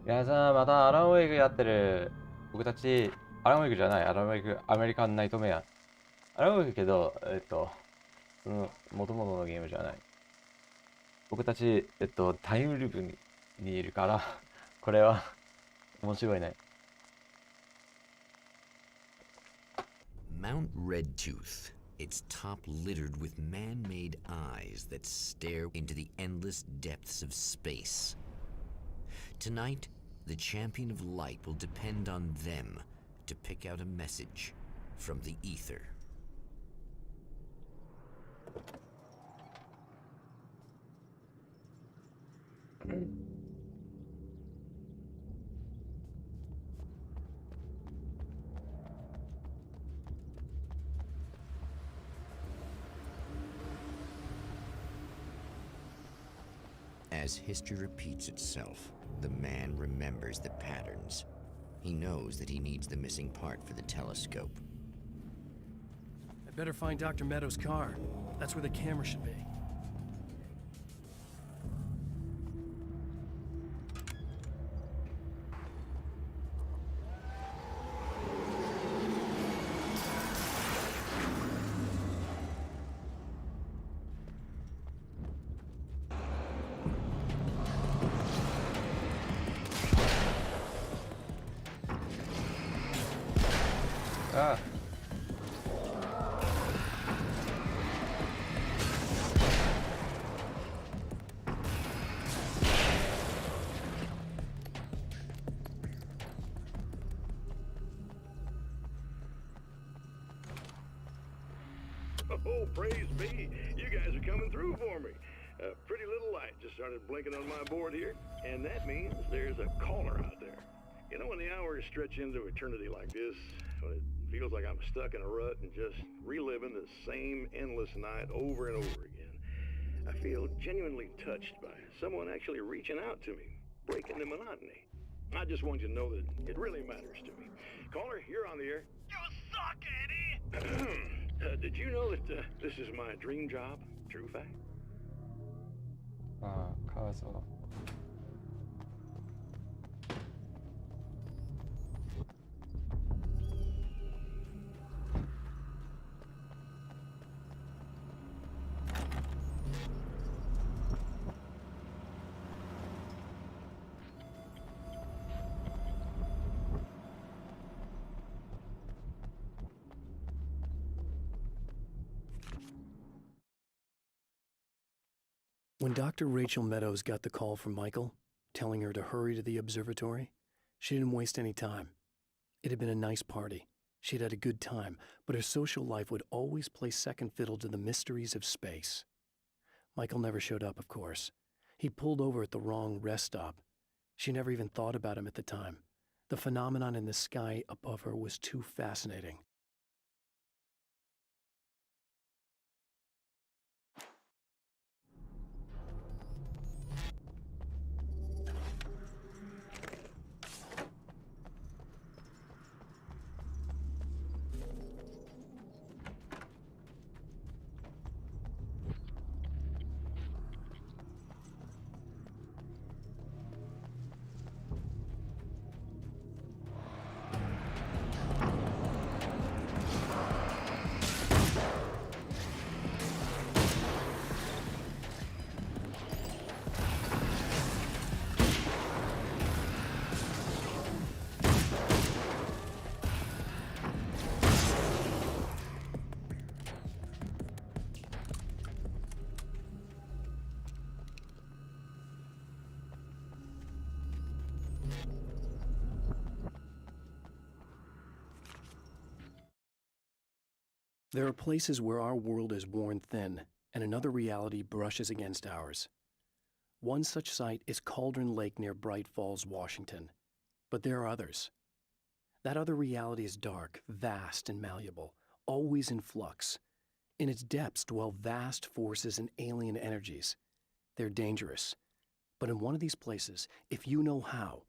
皆さん、またアランウェイクやってる。僕たち、アランウェイクじゃない、アランウェイク、アメリカンナイトメア。アランウェイクけど、その、元々のゲームじゃない。僕たち、タイムループにいるから、これは、面白いね。Mount Redtooth. Its top littered with man-made eyes that stare into the endless depths of space. Tonight, the champion of light will depend on them to pick out a message from the ether. As history repeats itself, the man remembers the patterns. He knows that he needs the missing part for the telescope. I'd better find Dr. Meadows' car. That's where the camera should be. Ah. Oh, praise be. You guys are coming through for me. A pretty little light just started blinking on my board here, and that means there's a caller out there. You know, when the hours stretch into eternity like this, when it feels like I'm stuck in a rut and just reliving the same endless night over and over again, I feel genuinely touched by someone actually reaching out to me, breaking the monotony. I just want you to know that it really matters to me. Caller, you're on the air. You suck, Eddie! Did you know that this is my dream job? True fact? 가서. When Dr. Rachel Meadows got the call from Michael, telling her to hurry to the observatory, she didn't waste any time. It had been a nice party. She'd had a good time, but her social life would always play second fiddle to the mysteries of space. Michael never showed up, of course. He pulled over at the wrong rest stop. She never even thought about him at the time. The phenomenon in the sky above her was too fascinating. There are places where our world is worn thin and another reality brushes against ours. One such site is Cauldron Lake near Bright Falls, Washington. But there are others. That other reality is dark, vast, and malleable, always in flux. In its depths dwell vast forces and alien energies. They're dangerous. But in one of these places, if you know how,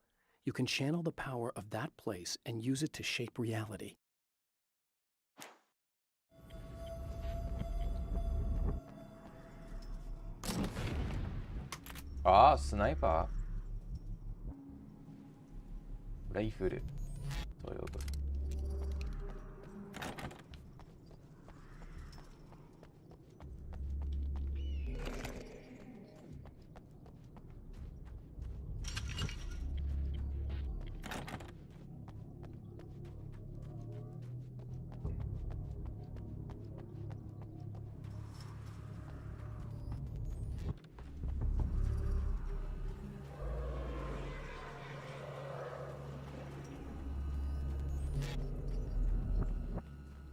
you can channel the power of that place and use it to shape reality. Ah, sniper. ライフルと呼ぶ。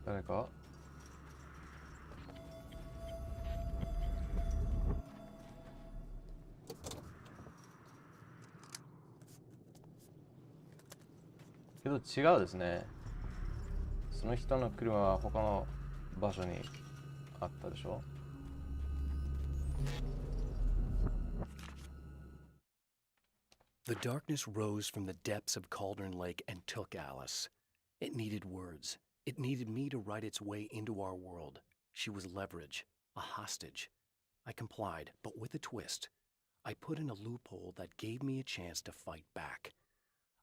誰かけど違うですね。その人の車は他の場所にあったでしょ。The darkness rose from the depths of Cauldron Lake and took Alice. It needed words. It needed me to write its way into our world. She was leverage, a hostage. I complied, but with a twist. I put in a loophole that gave me a chance to fight back.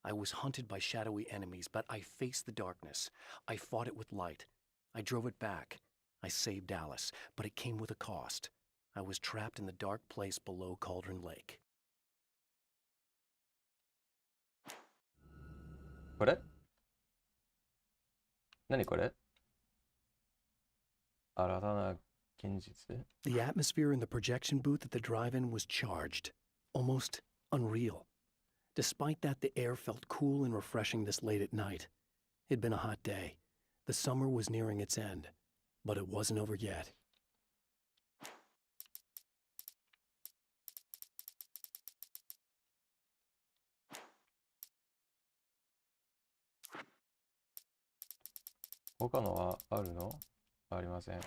I was hunted by shadowy enemies, but I faced the darkness. I fought it with light. I drove it back. I saved Alice, but it came with a cost. I was trapped in the dark place below Cauldron Lake. これ何これ新たな現実 The atmosphere in the projection booth at the drive-in was charged, almost unreal. Despite that, the air felt cool and refreshing this late at night. It'd been a hot day. The summer was nearing its end, but it wasn't over yet. ?他のはあるの？ありません。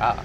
あ、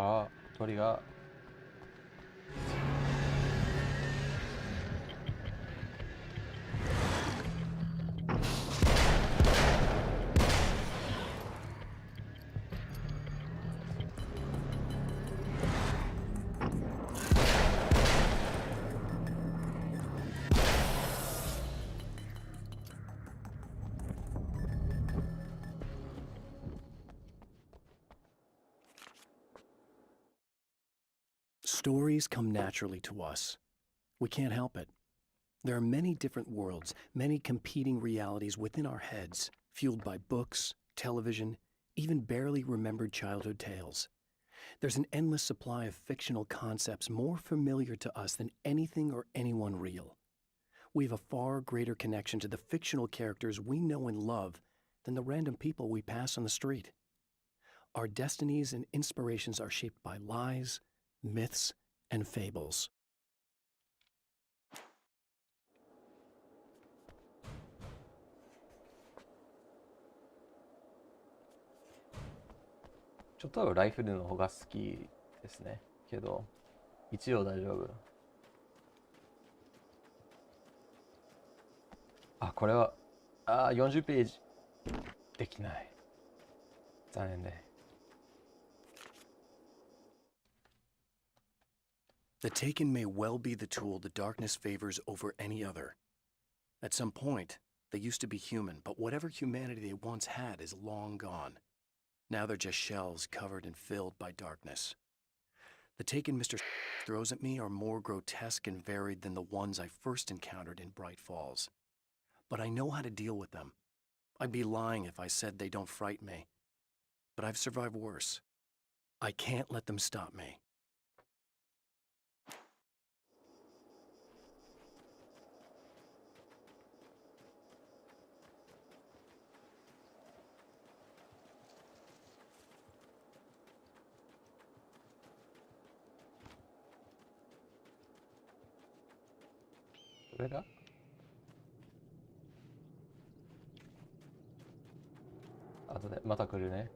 あ、鳥が。Stories come naturally to us. We can't help it. There are many different worlds, many competing realities within our heads, fueled by books, television, even barely remembered childhood tales. There's an endless supply of fictional concepts more familiar to us than anything or anyone real. We have a far greater connection to the fictional characters we know and love than the random people we pass on the street. Our destinies and inspirations are shaped by lies, myths, and fables. ちょっとライフルの方が好きですね。けど、一応大丈夫。あ、これは、40ページ。できない。残念ね。The Taken may well be the tool the darkness favors over any other. At some point, they used to be human, but whatever humanity they once had is long gone. Now they're just shells covered and filled by darkness. The Taken Mr. throws at me are more grotesque and varied than the ones I first encountered in Bright Falls. But I know how to deal with them. I'd be lying if I said they don't frighten me. But I've survived worse. I can't let them stop me. What これが後でまた来るね。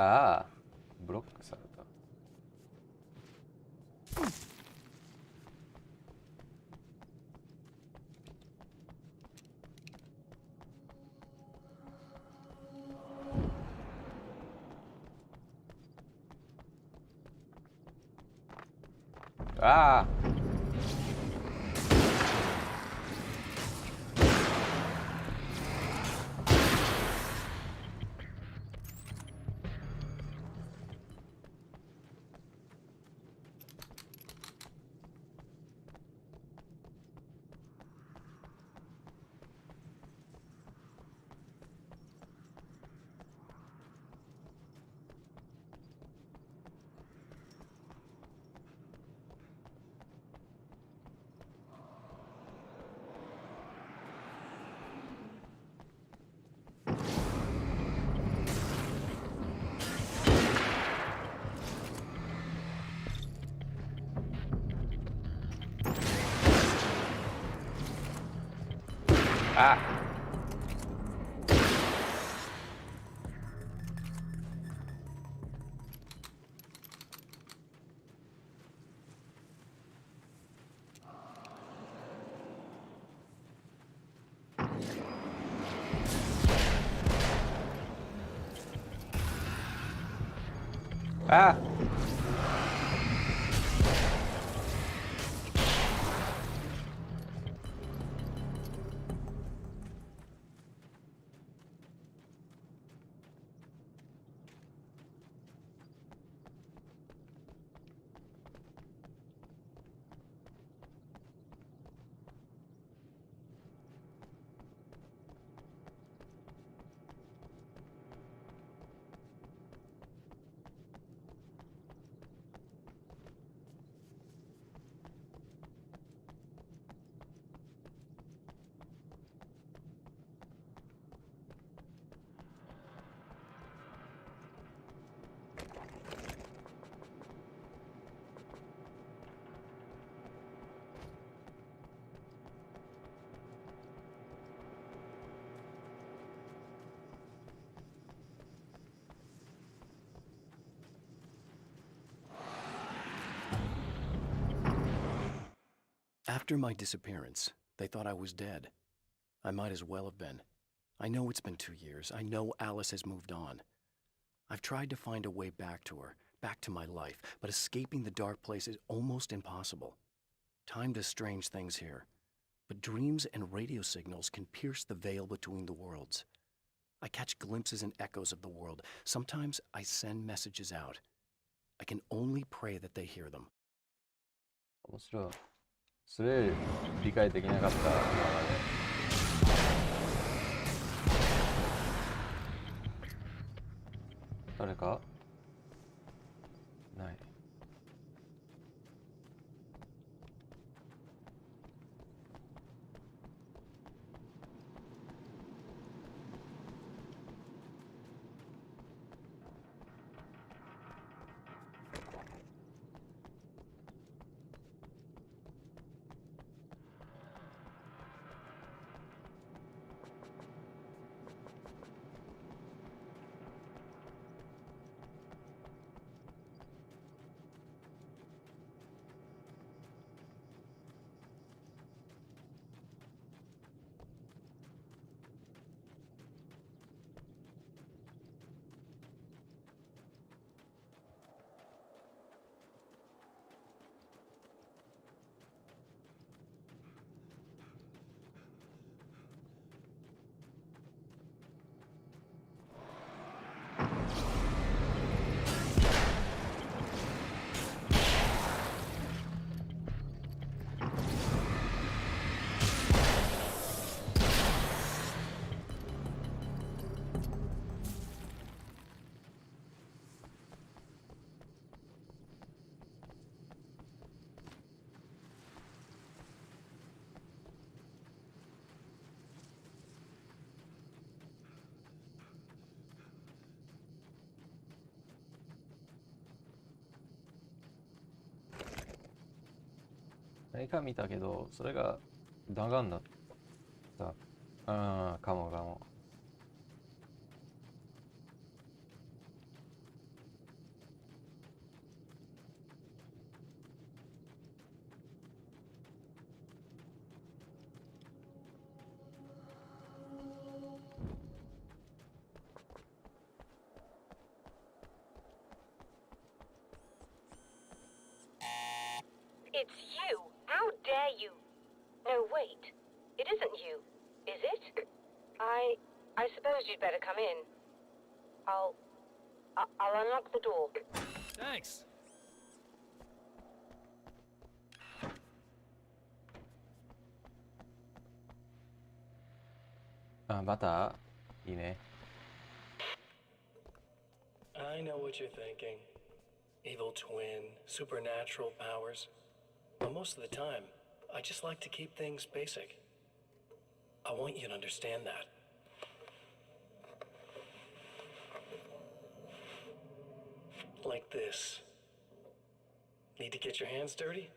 ああ、ブロックされた。ああ。ああ After my disappearance, they thought I was dead. I might as well have been. I know it's been 2 years. I know Alice has moved on. I've tried to find a way back to her, back to my life, but escaping the dark place is almost impossible. Time does strange things here, but dreams and radio signals can pierce the veil between the worlds. I catch glimpses and echoes of the world. Sometimes I send messages out. I can only pray that they hear them. 面白い。それ理解できなかったままで。誰かない。何か見たけど、それが弾丸だった。かもかも。It's you! How dare you! No, wait. It isn't you, is it? I suppose you'd better come in. I'll unlock the door. Thanks. バターいいね。I know what you're thinking. Evil twin, supernatural powers. But most of the time, I just like to keep things basic. I want you to understand that. Like this. Need to get your hands dirty?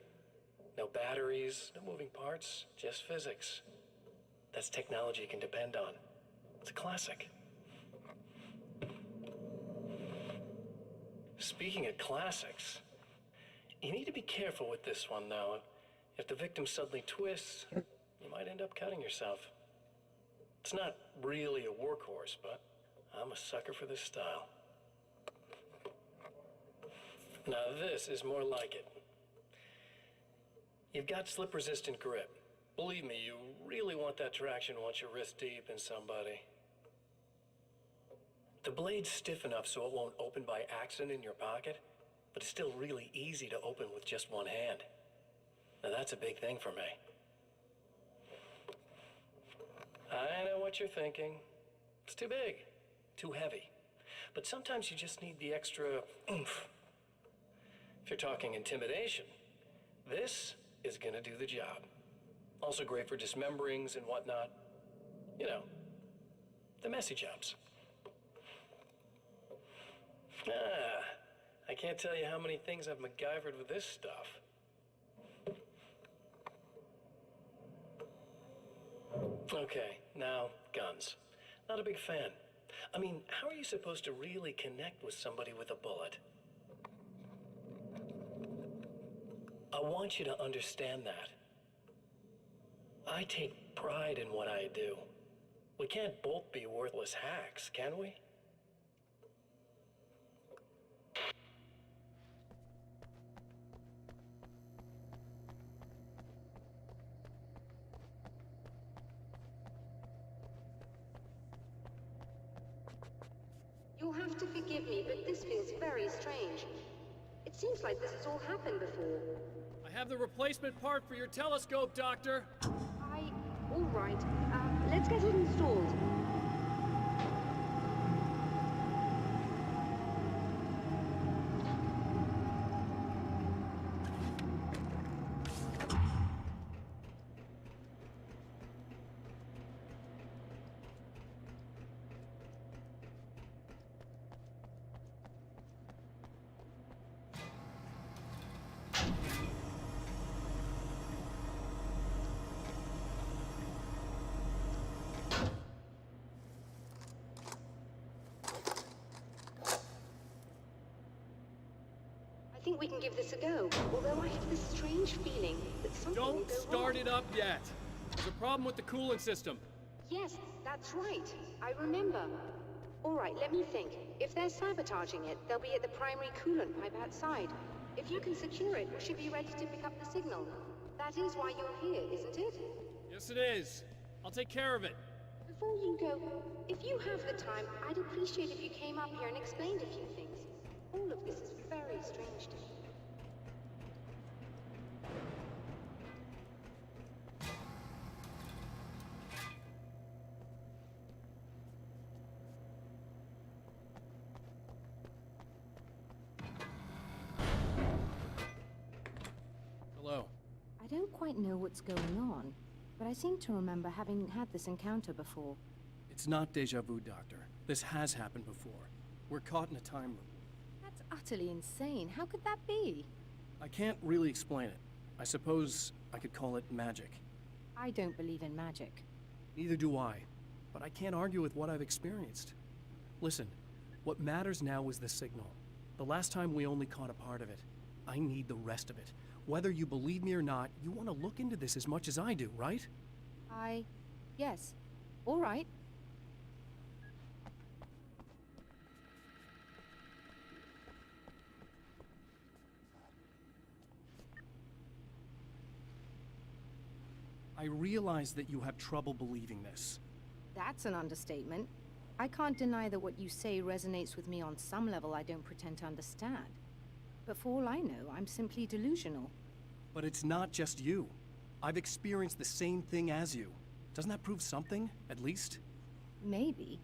No batteries, no moving parts, just physics. That's technology you can depend on. It's a classic. Speaking of classics, you need to be careful with this one, though. If the victim suddenly twists, you might end up cutting yourself. It's not really a workhorse, but I'm a sucker for this style. Now this is more like it. You've got slip-resistant grip. Believe me, you really want that traction once you're wrist deep in somebody. The blade's stiff enough so it won't open by accident in your pocket, but it's still really easy to open with just one hand. Now that's a big thing for me. I know what you're thinking. It's too big, too heavy. But sometimes you just need the extra oomph. If you're talking intimidation, this is gonna do the job. Also great for dismemberings and whatnot. You know, the messy jobs. I can't tell you how many things I've MacGyvered with this stuff. Okay, now, guns. Not a big fan. I mean, how are you supposed to really connect with somebody with a bullet? I want you to understand that. I take pride in what I do. We can't both be worthless hacks, can we? You'll have to forgive me, but this feels very strange. It seems like this has all happened before. I have the replacement part for your telescope, Doctor. All right. Let's get it installed. I think we can give this a go, although I have this strange feeling that something will Don't go start wrong. it up yet. There's a problem with the coolant system. Yes, that's right. I remember. All right, let me think. If they're sabotaging it, they'll be at the primary coolant pipe outside. If you can secure it, we should be ready to pick up the signal. That is why you're here, isn't it? Yes, it is. I'll take care of it. Before you go, if you have the time, I'd appreciate if you came up here and explained a few things. All of this is very strange to me. Hello. I don't quite know what's going on, but I seem to remember having had this encounter before. It's not deja vu, Doctor. This has happened before. We're caught in a time loop. That's utterly insane. How could that be? I can't really explain it. I suppose I could call it magic. I don't believe in magic. Neither do I, but I can't argue with what I've experienced. Listen, what matters now is the signal. The last time we only caught a part of it. I need the rest of it. Whether you believe me or not, you want to look into this as much as I do, right? Yes. All right. I realize that you have trouble believing this. That's an understatement. I can't deny that what you say resonates with me on some level I don't pretend to understand. But for all I know, I'm simply delusional. But it's not just you. I've experienced the same thing as you. Doesn't that prove something, at least? Maybe.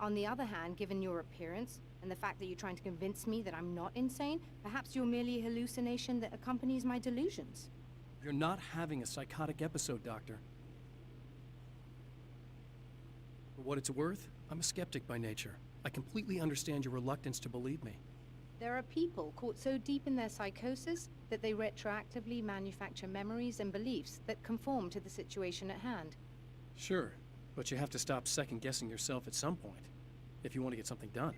On the other hand, given your appearance, and the fact that you're trying to convince me that I'm not insane, perhaps you're merely a hallucination that accompanies my delusions. You're not having a psychotic episode, Doctor. For what it's worth, I'm a skeptic by nature. I completely understand your reluctance to believe me. There are people caught so deep in their psychosis that they retroactively manufacture memories and beliefs that conform to the situation at hand. Sure, but you have to stop second-guessing yourself at some point, if you want to get something done.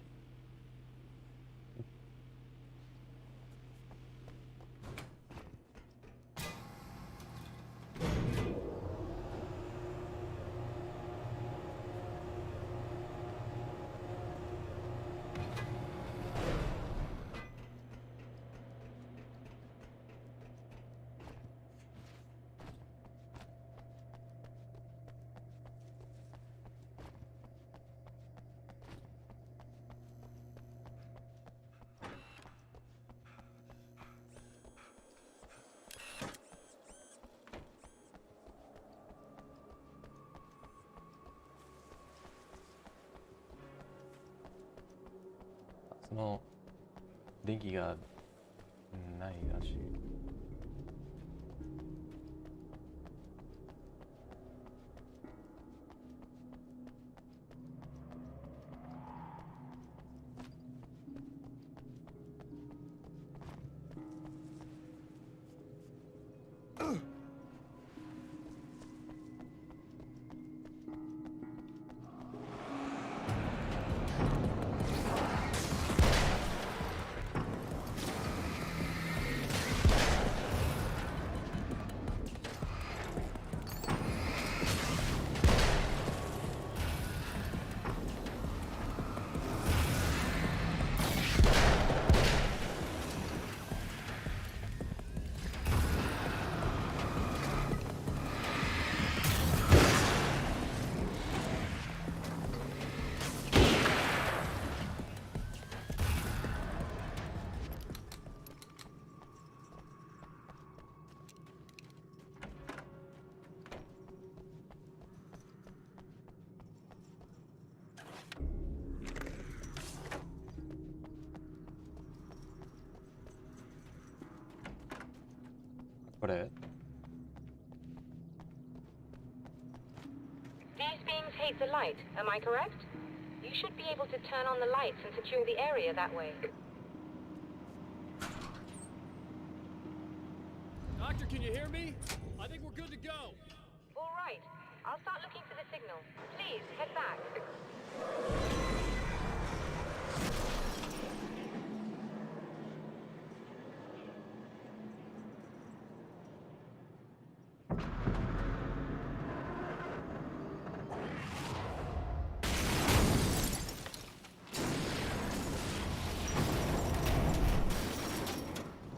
その電気がないらしい。これ These beings hate the light, am I correct? You should be able to turn on the lights and secure the area that way. Doctor, can you hear me? I think we're good to go. All right, I'll start looking for the signal. Please, head back.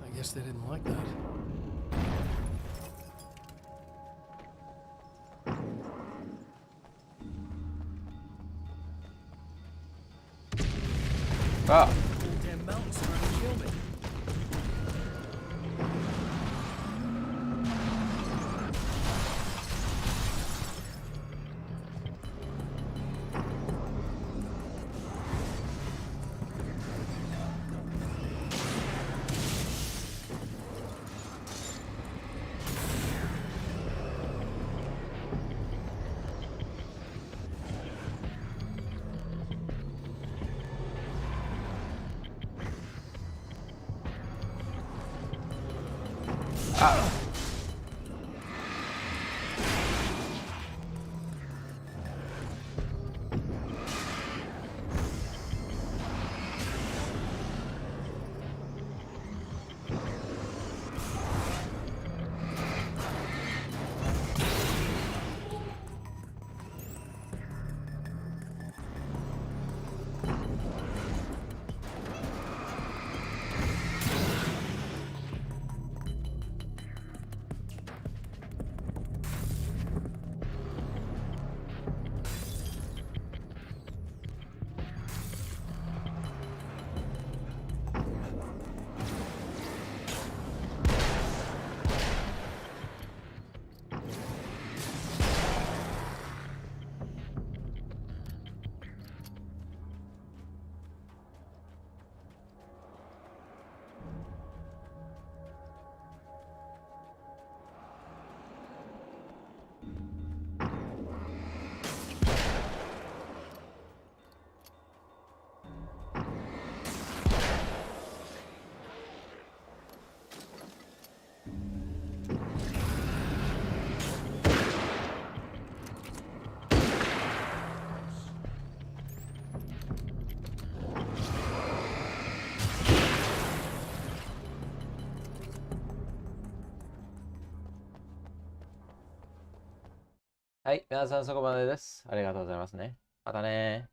I guess they didn't like that. Ah! Damn mountain's trying to kill me. Ah!はい、皆さんそこまでです。ありがとうございますね。またね